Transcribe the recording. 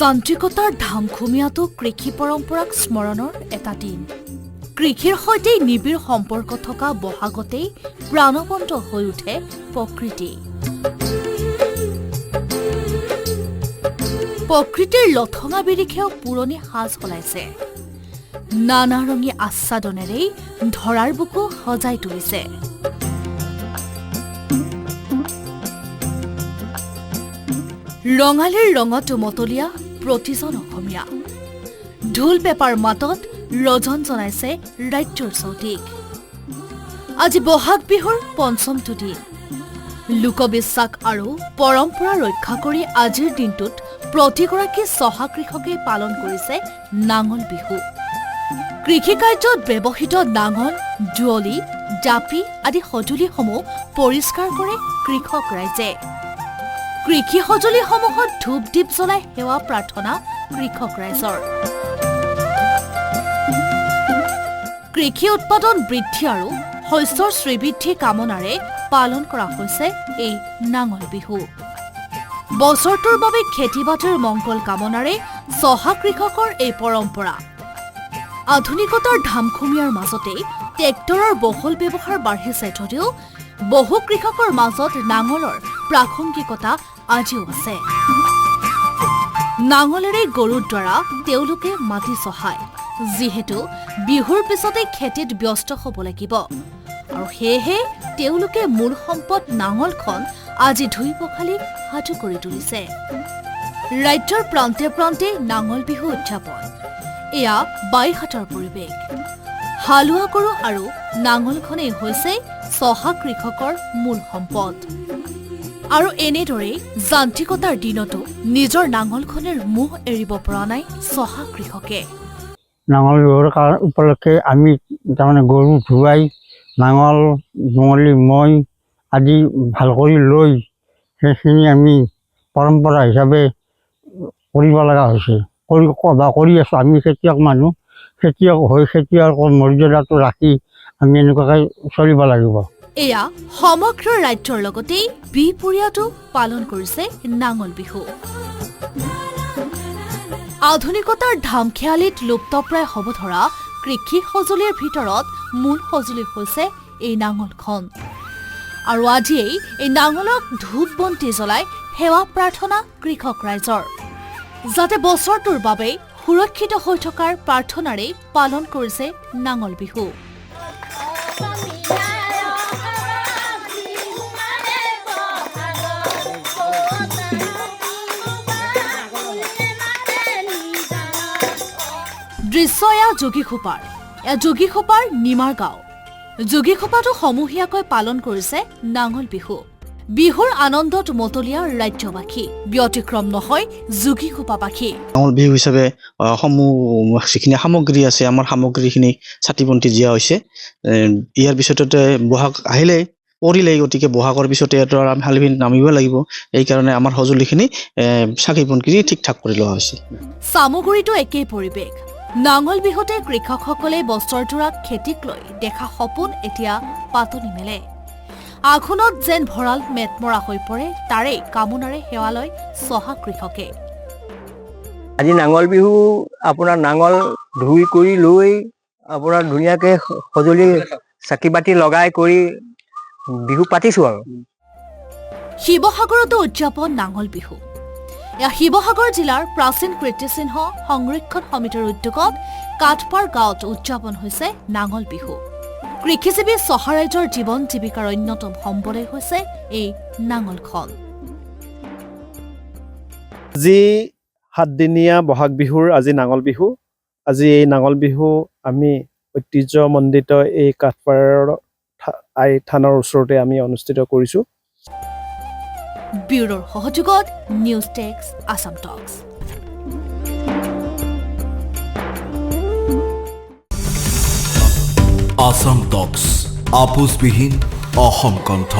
যান্ত্ৰিকতাৰ ধামখুমীয়াটো কৃষি পৰম্পৰাক স্মৰণৰ এটা দিন। কৃষিৰ সৈতে নিবিড় সম্পৰ্ক থকা বহাগতেই প্ৰাণৱন্ত হৈ উঠে প্ৰকৃতি। প্ৰকৃতিৰ লঠঙা বিৰিখেও পুৰণি সাজ সলাইছে। নানা ৰঙী আচ্ছাদনেৰেই ধৰাৰ বুকু সজাই তুলিছে। ৰঙালীৰ ৰঙত মতলীয়া প্ৰতিজন অসমীয়া। ঢোল পেপাৰ মাতত ৰজন জনাইছে ৰাজ্যৰ চৌদিশ। আজি বহাগ বিহুৰ পঞ্চমটো দিন। লোকবিশ্বাস আৰু পৰম্পৰা ৰক্ষা কৰি আজিৰ দিনটোত প্ৰতিগৰাকী চহা কৃষকে পালন কৰিছে নাঙল বিহু। কৃষি কাৰ্যত ব্যৱহৃত নাঙল, যুঁৱলি, জাপি আদি সঁজুলিসমূহ পৰিষ্কাৰ কৰে কৃষক ৰাইজে। কৃষি সঁজুলিসমূহত ধূপ দীপ জ্বলাই সেৱা প্ৰাৰ্থনা কৃষক ৰাইজৰ। কৃষি উৎপাদন বৃদ্ধি আৰু শস্যৰ শ্ৰীবৃদ্ধি কামনাৰে পালন কৰা হৈছে এই নাঙল বিহু। বছৰটোৰ বাবে খেতি বাতিৰ মংগল কামনাৰে চহা কৃষকৰ এই পৰম্পৰা। আধুনিকতাৰ ধামখুমীয়াৰ মাজতে ট্ৰেক্টৰৰ বহুল ব্যৱহাৰ বাঢ়িছে যদিও বহু কৃষকৰ মাজত নাঙলৰ প্ৰাসংগিকতা আজিও আছে। নাঙলেৰে গৰুৰ দ্বাৰা তেওঁলোকে মাটি চহায়, যিহেতু বিহুৰ পিছতে খেতিত ব্যস্ত হ'ব লাগিব আৰু সেয়েহে তেওঁলোকে মূল সম্পদ নাঙলখন আজি ধুই পখালি সাজু কৰি তুলিছে। ৰাজ্যৰ প্ৰান্তে প্ৰান্তে নাঙল বিহু উদযাপন। এয়া বাইহাটৰ পৰিৱেশ। হালোৱা গৰু আৰু নাঙলখনেই হৈছে চহা কৃষকৰ মূল সম্পদ। আৰু এনেদৰেই যান্ত্ৰিকতাৰ দিনতো নিজৰ নাঙলখনেৰ মোহ এৰিব পৰা নাই চহা কৃষকে। নাঙল বিহুৰ উপলক্ষে আমি তাৰমানে গৰু ধুৱাই নাঙল, যুঁৱলি, মৈ আদি ভাল কৰি লৈ সেইখিনি আমি পৰম্পৰা হিচাপে কৰিব লগা হৈছে। কৰি আছোঁ। আমি খেতিয়ক মানুহ, খেতিয়ক হৈ খেতিয়কৰ মৰ্যাদাটো ৰাখি আমি এনেকুৱাকৈ চলিব লাগিব। এয়া সমগ্ৰ ৰাজ্যৰ লগতেই বিহপুৰীয়াতো পালন কৰিছে নাঙল বিহু। আধুনিকতাৰ ধামখেয়ালিত লুপ্তপ্ৰায় হ'ব ধৰা কৃষি সঁজুলিৰ ভিতৰত মূল সঁজুলি হৈছে এই নাঙলখন। আৰু আজিয়েই এই নাঙলক ধূপ বন্তি জ্বলাই সেৱা প্ৰাৰ্থনা কৃষক ৰাইজৰ, যাতে বছৰটোৰ বাবে সুৰক্ষিত হৈ থকাৰ প্ৰাৰ্থনাৰে পালন কৰিছে নাঙল বিহু। দৃশ্য এয়া যোগীখোপাৰ। এয়া যোগীখোপাৰ নিমাৰ গাঁও। যোগীখোপাটো সমূহীয়াকৈ পালন কৰিছে নাঙল বিহু। বিহুৰ আনন্দত মতলীয়া ৰাজ্যবাসী, ব্যতিক্ৰম নহয় যোগীখোপাবাসী। নাঙল বিহু হিচাপে যিখিনি সামগ্ৰী আছে, আমাৰ সামগ্ৰীখিনি চাকি বন্তি দিয়া হৈছে। ইয়াৰ পিছতে বহাগ আহিলেই পৰিলেই, গতিকে বহাগৰ পিছতে আমি শালি নামিব লাগিব। এইকাৰণে আমাৰ সঁজুলিখিনি চাকি বন্তি ঠিক ঠাক কৰি লোৱা হৈছে। চামগুৰিতো একেই পৰিৱেশ। নাঙল বিহুতে কৃষকসকলে বছৰজোৰা খেতিক লৈ দেখা সপোন এতিয়া পাতনি মেলে। আঘোণত যেন ভঁৰাল মেটমৰা হৈ পৰে, তাৰেই কামনাৰে সেৱা লয় চহা কৃষকে। আজি নাঙল বিহু আপোনাৰ নাঙল ধুই কৰি লৈ আপোনাৰ ধুনীয়াকৈ সঁজুলি চাকি বাতি লগাই কৰি বিহু পাতিছোঁ আৰু। শিৱসাগৰতো উদযাপন নাঙল বিহু। এয়া শিৱসাগৰ জিলাৰ প্ৰাচীন কীৰ্তিচিহ্ন সংৰক্ষণ সমিতিৰ উদ্যোগত কাঠপাৰ গাঁৱত উদযাপন হৈছে নাঙল বিহু। কৃষিজীৱী চহা ৰাইজৰ জীৱন জীৱিকাৰ অন্যতম সম্বলেই হৈছে এই নাঙলখন। আজি 7 দিনীয়া বহাগ বিহুৰ আজি নাঙল বিহু। আজি এই নাঙল বিহু আমি ঐতিহ্যমণ্ডিত এই কাঠপাৰৰ আই থানৰ ওচৰতে আমি অনুষ্ঠিত কৰিছোঁ। ব্যুৰোৰ সহযোগত নিউজ টেক্স আসাম টক্স। আসাম টক্স আপোচবিহীন অসম কণ্ঠ।